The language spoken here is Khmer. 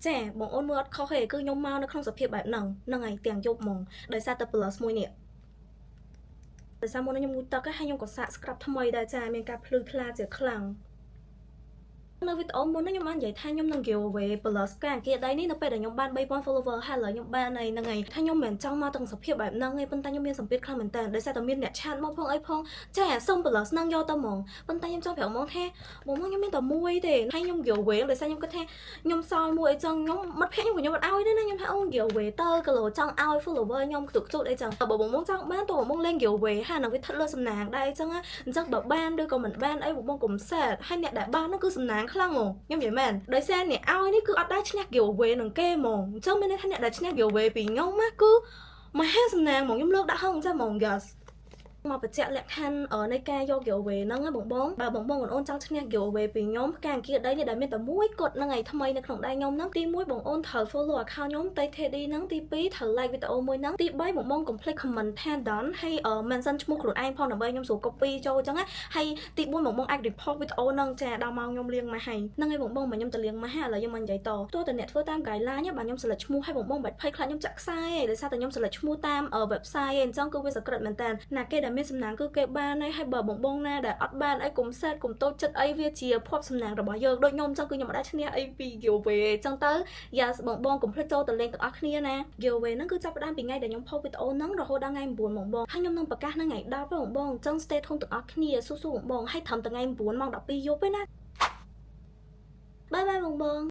ចាបងអូនមើលអត់ខុសទេគឺខ្ញុំមកនៅក្នុងសភាពបែបហ្នឹងហើយទាំងយប់ហ្មងដោយសារតែ plus មួយនេះដោយសារមុនខ្ញុំងូតទឹកហើយខ្ញុំក៏សាក scrub ថ្មីដែរចាមានការភ្លឺថ្លាជាខ្លាំងនៅវីដេអូមុនខ្ញុំបាននិយាយថាខ្ញុំនឹង giveaway plus ការអគារដីនេះនៅពេលដែលខ្ញុំបាន 3000 follower ហើយឥឡូវខ្ញុំបានហ្នឹងហើយថាខ្ញុំមិនចង់មកទាំងសភាពបែបហ្នឹងទេប៉ុន្តែខ្ញុំមានសម្ពាធខ្លាំងមែនតើដោយសារតែមានអ្នកឆាតមកផងអីផងចាសុំ plus ហ្នឹងយកទៅហ្មងប៉ុន្តែខ្ញុំចង់ប្រាប់ហ្មងថាបងខ្ញុំមានតែមួយទេហើយខ្ញុំ giveaway ដោយសារខ្ញុំគិតថាខ្ញុំសល់មួយអីចឹងខ្ញុំមិត្តភក្តិខ្ញុំក៏ខ្ញុំអត់ឲ្យដែរណាខ្ញុំថាអូន giveaway ទៅគីឡូចង់ឲ្យ follower ខ្ញុំខ្ទុកខ្ជូតអីចឹងបើបងចង់បានតើបងលេង giveaway ហើយនឹងវាថិតលើសំណាងដែរអញ្ចឹងបើបានឬក៏មិនបានអីបងកុំសែតហើយអ្នកដែលបាននោះគឺសំណាងខ្លាំងហ្មងខ្ញុំនិយាយមែនដោយសារអ្នកឲ្យនេះគឺអត់ដែរឈ្នះ giveaway នឹងគេហ្មងអញ្ចឹងមានន័យថាអ្នកដែលឈ្នះ giveaway ពីខ្ញុំណាគឺមហាសំណាងហ្មងខ្ញុំលើកដាក់ហឹងចាហ្មង yes មកបញ្ជាក់លក្ខខណ្ឌនៃការយក giveaway ហ្នឹងបងបើបងអូនចង់ឈ្នះ giveaway ពីខ្ញុំការអង្គាដីនេះដែលមានតែមួយគត់ហ្នឹងឯងថ្មីនៅក្នុងដៃខ្ញុំហ្នឹងទី1បងអូនត្រូវ follow account ខ្ញុំ TTD ហ្នឹងទី2ត្រូវ like វីដេអូមួយហ្នឹងទី3បងកុំភ្លេច comment ថា done ហើយ mention ឈ្មោះខ្លួនឯងផងដើម្បីខ្ញុំស្រួល copy ចូលអញ្ចឹងណាហើយទី4បងអាច report វីដេអូហ្នឹងចាដល់មកខ្ញុំលៀងមកហើយហ្នឹងហើយបងមកខ្ញុំទៅលៀងមកហើយឥឡូវខ្ញុំមកនិយាយតទោះតែអ្នកធ្វើតាម guideline បាទខ្ញុំ select ឈ្មោះហើយបងបាច់ភ័យខ្លាចខ្ញុំចាក់ខ្សែឯងដោយសារតែខ្ញុំ select ឈ្មោះតាម website ឯងអញ្ចឹងគឺវា secret មែនតើណាគេដែលមានសំណាងគឺគេបានហើយបើបងណាដែលអត់បានអីកុំសេតកុំតូចចិត្តអីវាជាភ័ព្វសំណាងរបស់យើងដូចខ្ញុំអញ្ចឹងគឺខ្ញុំមិនដែរឈ្នះអីពី giveaway អញ្ចឹងទៅ yes បងកុំភ្លេចចូលទៅលេងទាំងអស់គ្នាណា giveaway ហ្នឹងគឺចាប់ផ្ដើមពីថ្ងៃដែលខ្ញុំ post វីដេអូហ្នឹងរហូតដល់ថ្ងៃ9បងហើយខ្ញុំនឹងប្រកាសនៅថ្ងៃ10បងអញ្ចឹង stay tuned ទាំងអស់គ្នាស៊ូបងហើយត្រឹមតែថ្ងៃ9ម៉ោង12យប់ឯណាបាយបង